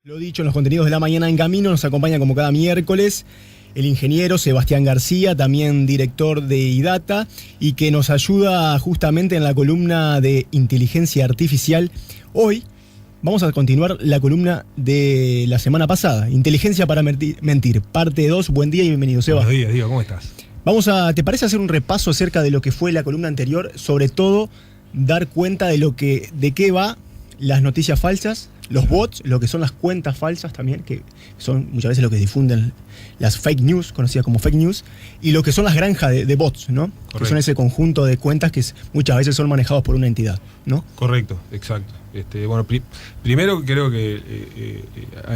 Lo dicho, en los contenidos de La Mañana en Camino nos acompaña como cada miércoles el ingeniero Sebastián García, también director de IDATA, y que nos ayuda justamente en la columna de inteligencia artificial. Hoy vamos a continuar la columna de la semana pasada, Inteligencia para mentir, parte 2. Buen día y bienvenido, Seba. Buenos días, Diego, ¿cómo estás? ¿Te parece hacer un repaso acerca de lo que fue la columna anterior? Sobre todo, dar cuenta de qué va las noticias falsas, los bots, lo que son las cuentas falsas también, que son muchas veces lo que difunden las fake news, conocidas como fake news, y lo que son las granjas de bots, ¿no? Correcto. Que son ese conjunto de cuentas que muchas veces son manejados por una entidad, ¿no? Correcto, exacto. Primero creo que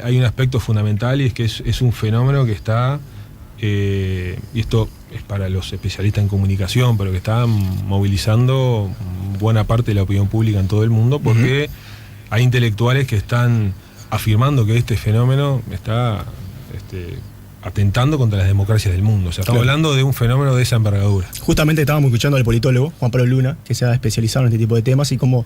hay un aspecto fundamental, y es que es un fenómeno que está, y esto es para los especialistas en comunicación, pero que está movilizando buena parte de la opinión pública en todo el mundo, porque hay intelectuales que están afirmando que este fenómeno está atentando contra las democracias del mundo. O sea, estamos hablando de un fenómeno de esa envergadura. Justamente estábamos escuchando al politólogo Juan Pablo Luna, que se ha especializado en este tipo de temas, y cómo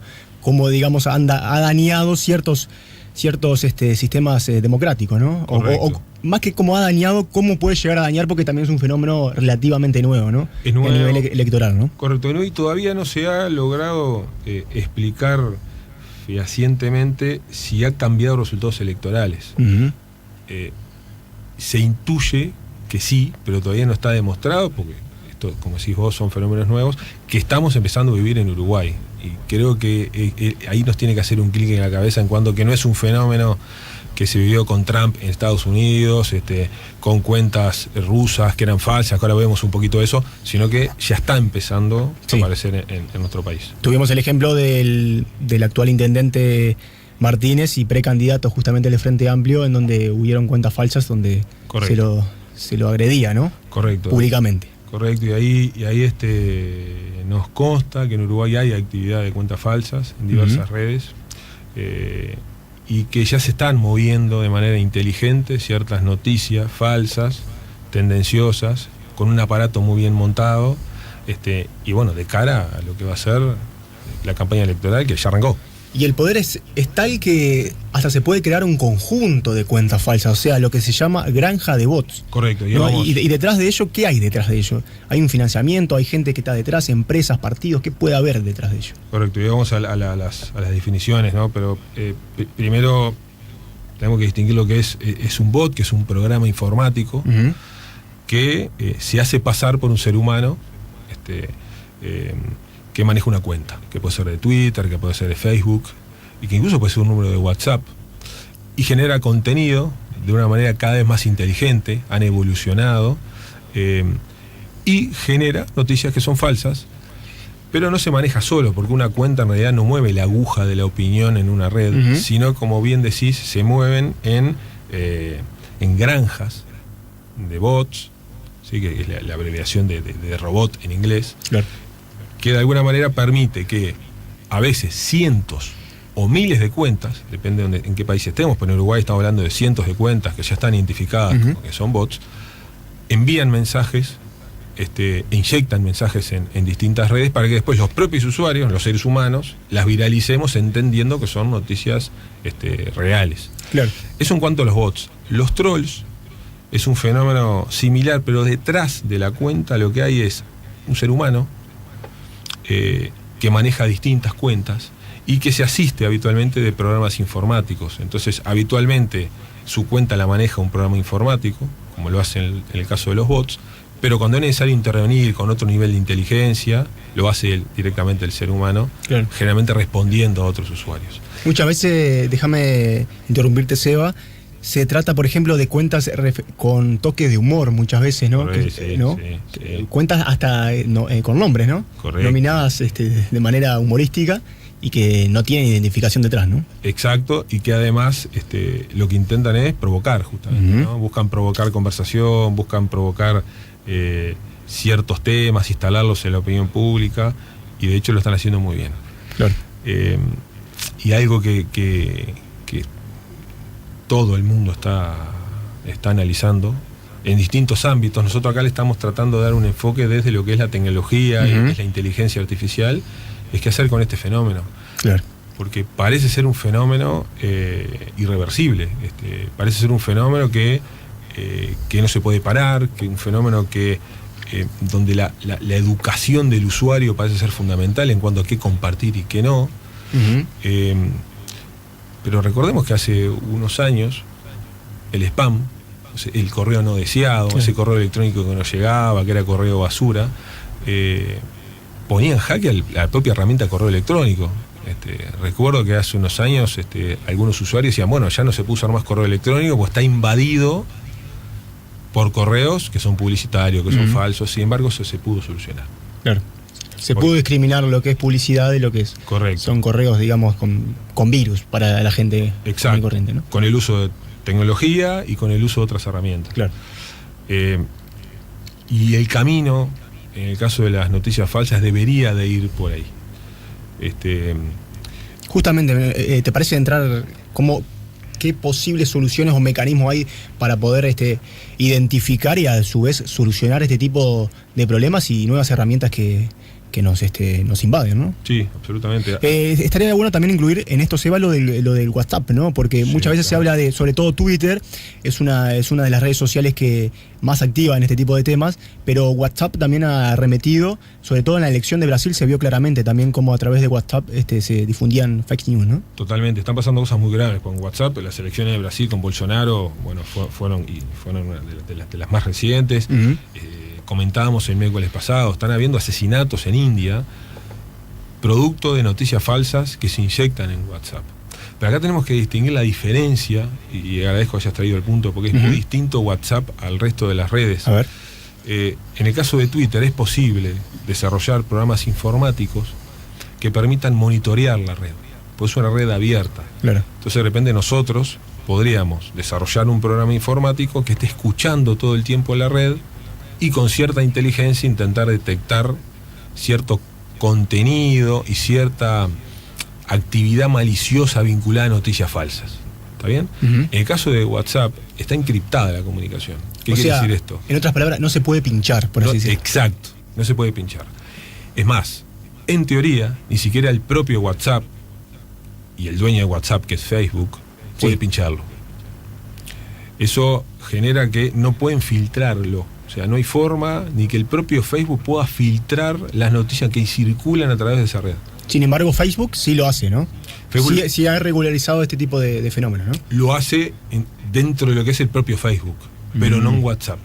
digamos, ha dañado ciertos sistemas democráticos, ¿no? O más que cómo ha dañado, cómo puede llegar a dañar, porque también es un fenómeno relativamente nuevo, ¿no? Es nuevo, a nivel electoral, ¿no? Correcto, y todavía no se ha logrado explicar fehacientemente si ha cambiado resultados electorales. Se intuye que sí, pero todavía no está demostrado, porque esto, como decís vos, son fenómenos nuevos que estamos empezando a vivir en Uruguay. Y creo que ahí nos tiene que hacer un clic en la cabeza en cuanto que no es un fenómeno que se vivió con Trump en Estados Unidos, con cuentas rusas que eran falsas, que ahora vemos un poquito de eso, sino que ya está empezando a aparecer en nuestro país. Tuvimos el ejemplo del actual intendente Martínez y precandidato justamente del Frente Amplio, en donde hubieron cuentas falsas donde se lo agredía, ¿no? Correcto. Públicamente. Correcto, y ahí nos consta que en Uruguay hay actividad de cuentas falsas en diversas redes, y que ya se están moviendo de manera inteligente ciertas noticias falsas, tendenciosas, con un aparato muy bien montado, y bueno, de cara a lo que va a ser la campaña electoral, que ya arrancó. Y el poder es tal que hasta se puede crear un conjunto de cuentas falsas, o sea, lo que se llama granja de bots. Correcto. ¿No? Y detrás de ello, ¿qué hay detrás de ello? ¿Hay un financiamiento? ¿Hay gente que está detrás? ¿Empresas, partidos? ¿Qué puede haber detrás de ello? Correcto, y vamos a las definiciones, ¿no? Pero primero tenemos que distinguir lo que es un bot, que es un programa informático que se hace pasar por un ser humano, que maneja una cuenta, que puede ser de Twitter, que puede ser de Facebook, y que incluso puede ser un número de WhatsApp, y genera contenido de una manera cada vez más inteligente, han evolucionado, y genera noticias que son falsas, pero no se maneja solo, porque una cuenta en realidad no mueve la aguja de la opinión en una red, sino, como bien decís, se mueven en granjas de bots, ¿sí? Que es la abreviación de robot en inglés. Claro. Que de alguna manera permite que a veces cientos o miles de cuentas, depende en qué país estemos, pero en Uruguay estamos hablando de cientos de cuentas que ya están identificadas como que son bots, envían mensajes, inyectan mensajes en distintas redes para que después los propios usuarios, los seres humanos, las viralicemos entendiendo que son noticias reales. Claro. Eso en cuanto a los bots. Los trolls es un fenómeno similar, pero detrás de la cuenta lo que hay es un ser humano que maneja distintas cuentas y que se asiste habitualmente de programas informáticos. Entonces, habitualmente su cuenta la maneja un programa informático, como lo hace en el caso de los bots, pero cuando es necesario intervenir con otro nivel de inteligencia, lo hace directamente el ser humano, claro, generalmente respondiendo a otros usuarios. Muchas veces, déjame interrumpirte, Seba, se trata, por ejemplo, de cuentas con toques de humor, muchas veces, ¿no? Cuentas hasta con nombres, ¿no? Correcto. Nominadas de manera humorística y que no tienen identificación detrás, ¿no? Exacto, y que además lo que intentan es provocar, justamente, ¿no? Buscan provocar conversación, buscan provocar ciertos temas, instalarlos en la opinión pública, y de hecho lo están haciendo muy bien. Claro. Y algo que todo el mundo está analizando en distintos ámbitos. Nosotros acá le estamos tratando de dar un enfoque desde lo que es la tecnología y es la inteligencia artificial, es qué hacer con este fenómeno. Claro. porque parece ser un fenómeno irreversible. Parece ser un fenómeno que no se puede parar, que un fenómeno que donde la educación del usuario parece ser fundamental en cuanto a qué compartir y qué no. Pero recordemos que hace unos años el spam, el correo no deseado, ese correo electrónico que no llegaba, que era correo basura, ponía en jaque a la propia herramienta de correo electrónico. Recuerdo que hace unos años algunos usuarios decían, bueno, ya no se puede usar más correo electrónico, pues está invadido por correos que son publicitarios, que son falsos. Sin embargo, eso se pudo solucionar. Claro. Se pudo discriminar lo que es publicidad de lo que es. Correcto. Son correos, digamos, con virus para la gente muy corriente, ¿no? Con el uso de tecnología y con el uso de otras herramientas. Claro. Y el camino, en el caso de las noticias falsas, debería de ir por ahí. Justamente, ¿te parece entrar qué posibles soluciones o mecanismos hay para poder identificar y a su vez solucionar este tipo de problemas y nuevas herramientas que nos invaden, ¿no? Sí, absolutamente. Estaría bueno también incluir en esto, Seba, lo del WhatsApp, ¿no? Porque muchas veces se habla de, sobre todo Twitter, es una de las redes sociales que más activa en este tipo de temas, pero WhatsApp también ha arremetido, sobre todo en la elección de Brasil se vio claramente también cómo a través de WhatsApp se difundían fake news, ¿no? Totalmente, están pasando cosas muy graves con WhatsApp. Las elecciones de Brasil con Bolsonaro, bueno, fueron una de las más recientes. Comentábamos el miércoles pasado, están habiendo asesinatos en India, producto de noticias falsas que se inyectan en WhatsApp. Pero acá tenemos que distinguir la diferencia, y agradezco que hayas traído el punto, porque es muy distinto WhatsApp al resto de las redes. A ver. En el caso de Twitter es posible desarrollar programas informáticos que permitan monitorear la red, pues es una red abierta. Claro. Entonces de repente nosotros podríamos desarrollar un programa informático que esté escuchando todo el tiempo la red y con cierta inteligencia intentar detectar cierto contenido y cierta actividad maliciosa vinculada a noticias falsas. ¿Está bien? En el caso de WhatsApp está encriptada la comunicación. ¿Qué quiere decir esto? En otras palabras, no se puede pinchar, por así decirlo. Exacto, no se puede pinchar. Es más, en teoría, ni siquiera el propio WhatsApp y el dueño de WhatsApp, que es Facebook, puede pincharlo. Eso genera que no pueden filtrarlo. O sea, no hay forma ni que el propio Facebook pueda filtrar las noticias que circulan a través de esa red. Sin embargo, Facebook sí lo hace, ¿no? Sí ha regularizado este tipo de fenómenos, ¿no? Lo hace dentro de lo que es el propio Facebook, pero no en WhatsApp.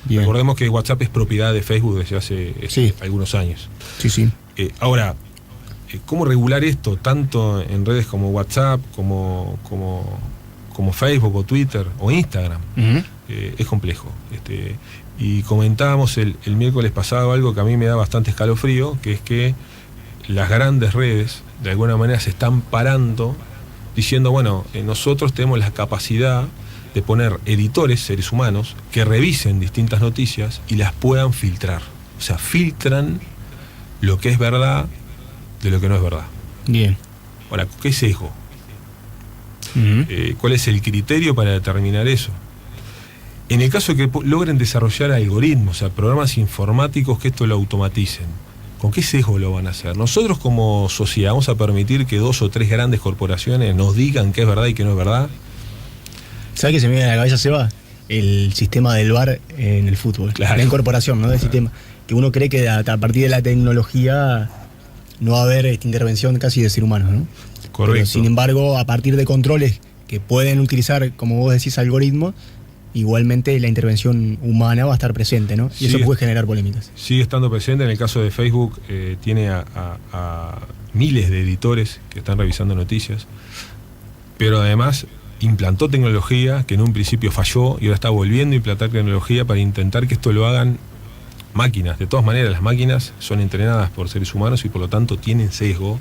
Bien. Recordemos que WhatsApp es propiedad de Facebook desde hace algunos años. Sí. Ahora, ¿cómo regular esto tanto en redes como WhatsApp, como Facebook o Twitter o Instagram? Es complejo. Y comentábamos el miércoles pasado algo que a mí me da bastante escalofrío, que es que las grandes redes de alguna manera se están parando diciendo, bueno, nosotros tenemos la capacidad de poner editores, seres humanos, que revisen distintas noticias y las puedan filtrar. O sea, filtran lo que es verdad de lo que no es verdad. Bien. Ahora, ¿qué es sesgo? ¿Cuál es el criterio para determinar eso? En el caso de que logren desarrollar algoritmos, o sea, programas informáticos que esto lo automaticen, ¿con qué sesgo lo van a hacer? Nosotros como sociedad vamos a permitir que 2 o 3 grandes corporaciones nos digan qué es verdad y qué no es verdad. ¿Sabes qué se me viene a la cabeza, Seba? El sistema del VAR en el fútbol. Claro. La incorporación, ¿no? Del sistema. Que uno cree que a partir de la tecnología no va a haber intervención casi de ser humanos, ¿no? Correcto. Pero, sin embargo, a partir de controles que pueden utilizar, como vos decís, algoritmos, igualmente la intervención humana va a estar presente, ¿no? Y eso puede generar polémicas. Sigue estando presente. En el caso de Facebook, tiene a miles de editores que están revisando noticias, pero además implantó tecnología que en un principio falló y ahora está volviendo a implantar tecnología para intentar que esto lo hagan máquinas. De todas maneras, las máquinas son entrenadas por seres humanos y por lo tanto tienen sesgo,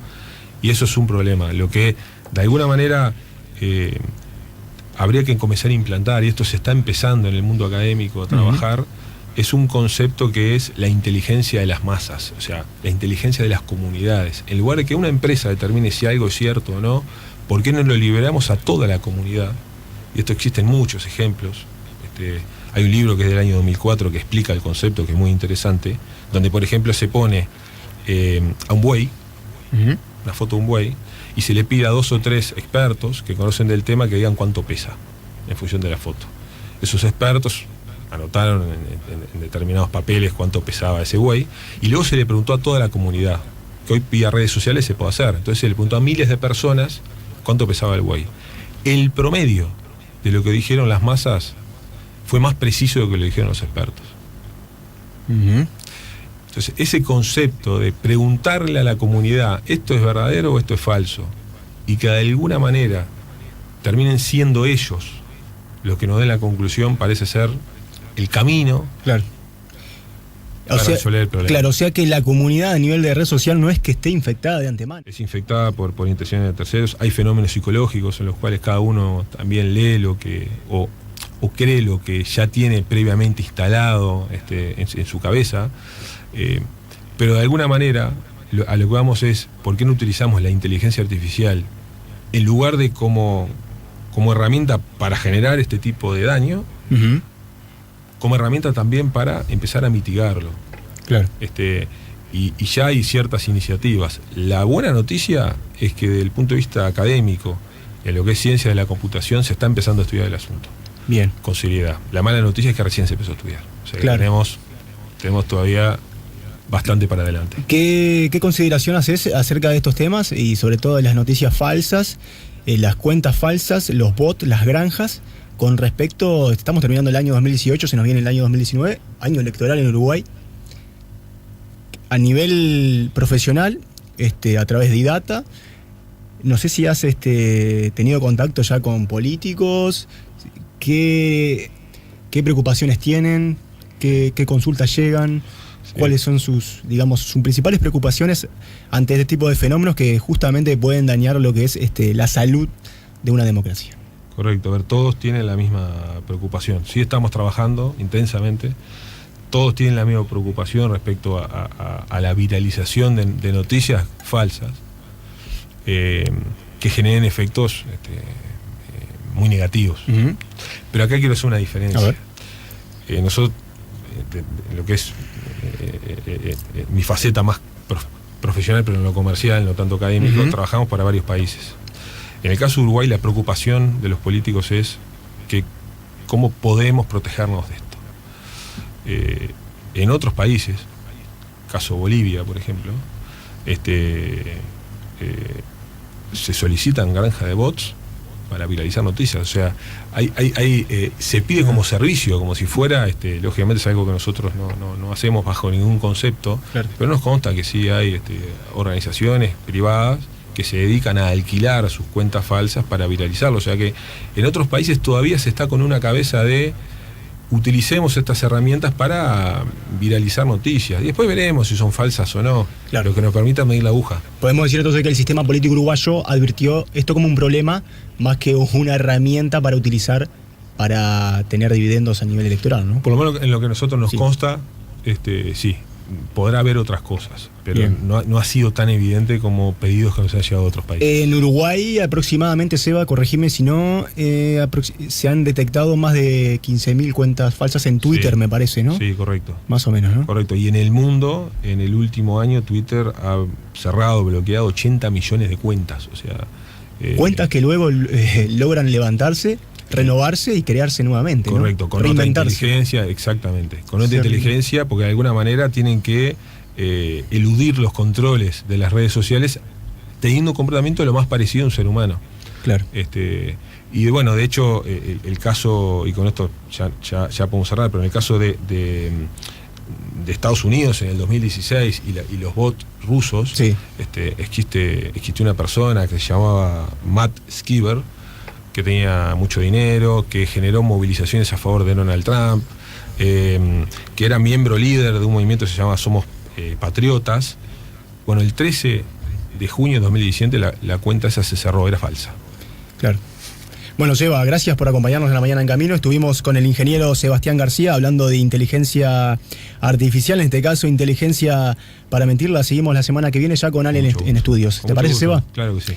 y eso es un problema. Lo que de alguna manera habría que comenzar a implantar, y esto se está empezando en el mundo académico a trabajar, es un concepto que es la inteligencia de las masas, o sea, la inteligencia de las comunidades. En lugar de que una empresa determine si algo es cierto o no, ¿por qué no lo liberamos a toda la comunidad? Y esto existen muchos ejemplos. Hay un libro que es del año 2004 que explica el concepto, que es muy interesante, donde por ejemplo se pone a un buey una foto de un buey, y se le pide a 2 o 3 expertos que conocen del tema que digan cuánto pesa en función de la foto. Esos expertos anotaron en determinados papeles cuánto pesaba ese buey, y luego se le preguntó a toda la comunidad, que hoy vía redes sociales se puede hacer. Entonces se le preguntó a miles de personas cuánto pesaba el buey. El promedio de lo que dijeron las masas fue más preciso de lo que lo dijeron los expertos. Entonces, ese concepto de preguntarle a la comunidad, ¿esto es verdadero o esto es falso? Y que de alguna manera terminen siendo ellos los que nos den la conclusión, parece ser el camino. Claro. Para resolver el problema. Claro, o sea que la comunidad a nivel de red social no es que esté infectada de antemano. Es infectada por intenciones de terceros. Hay fenómenos psicológicos en los cuales cada uno también lee lo que o cree lo que ya tiene previamente instalado en su cabeza. Pero de alguna manera a lo que vamos es, ¿por qué no utilizamos la inteligencia artificial en lugar de como herramienta para generar este tipo de daño, como herramienta también para empezar a mitigarlo? Claro. Y ya hay ciertas iniciativas. La buena noticia es que desde el punto de vista académico, en lo que es ciencia de la computación, se está empezando a estudiar el asunto. Bien. Con seriedad. La mala noticia es que recién se empezó a estudiar. O sea, claro. tenemos todavía bastante para adelante. ¿Qué consideración haces acerca de estos temas y sobre todo de las noticias falsas, las cuentas falsas, los bots, las granjas? Con respecto, estamos terminando el año 2018, se nos viene el año 2019, año electoral en Uruguay. A nivel profesional, a través de IDATA, no sé si has tenido contacto ya con políticos, qué preocupaciones tienen, qué consultas llegan, sí. ¿Cuáles son sus principales preocupaciones ante este tipo de fenómenos que justamente pueden dañar lo que es la salud de una democracia? Correcto, a ver, todos tienen la misma preocupación. Sí estamos trabajando intensamente, todos tienen la misma preocupación respecto a la viralización de noticias falsas que generen efectos muy negativos. Pero acá quiero hacer una diferencia. A ver. Nosotros, lo que es mi faceta más profesional, pero en lo comercial, no tanto académico, trabajamos para varios países. En el caso de Uruguay, la preocupación de los políticos es que cómo podemos protegernos de esto. En otros países, caso Bolivia, por ejemplo, se solicitan granjas de bots para viralizar noticias. O sea, se pide como servicio, como si fuera, lógicamente es algo que nosotros no hacemos bajo ningún concepto, claro. Pero nos consta que sí hay organizaciones privadas que se dedican a alquilar sus cuentas falsas para viralizarlo. O sea que en otros países todavía se está con una cabeza de utilicemos estas herramientas para viralizar noticias. Y después veremos si son falsas o no. Claro. Lo que nos permita medir la aguja. Podemos decir entonces que el sistema político uruguayo advirtió esto como un problema más que una herramienta para utilizar para tener dividendos a nivel electoral, ¿no? Por lo menos en lo que a nosotros nos consta, sí. Podrá haber otras cosas, pero no ha sido tan evidente como pedidos que nos han llegado de otros países. En Uruguay aproximadamente, Seba, corregime si no, se han detectado más de 15.000 cuentas falsas en Twitter, sí, me parece, ¿no? Sí, correcto. Más o menos, ¿no? Correcto. Y en el mundo, en el último año, Twitter ha cerrado, bloqueado 80 millones de cuentas. O sea, cuentas que luego logran levantarse, renovarse y crearse nuevamente. Correcto, ¿no? Con otra inteligencia, exactamente. Con otra inteligencia, porque de alguna manera tienen que eludir los controles de las redes sociales, teniendo un comportamiento lo más parecido a un ser humano. Claro. Y bueno, de hecho, el caso, y con esto ya podemos cerrar, pero en el caso de Estados Unidos en el 2016 y los bots rusos, sí. Existió una persona que se llamaba Matt Skiver, que tenía mucho dinero, que generó movilizaciones a favor de Donald Trump, que era miembro líder de un movimiento que se llama Somos Patriotas. Bueno, el 13 de junio de 2017 la cuenta esa se cerró, era falsa. Claro. Bueno, Seba, gracias por acompañarnos en La Mañana en Camino. Estuvimos con el ingeniero Sebastián García hablando de inteligencia artificial, en este caso inteligencia para mentir. La seguimos la semana que viene ya con Ale en estudios. ¿Te parece, Seba? Claro que sí.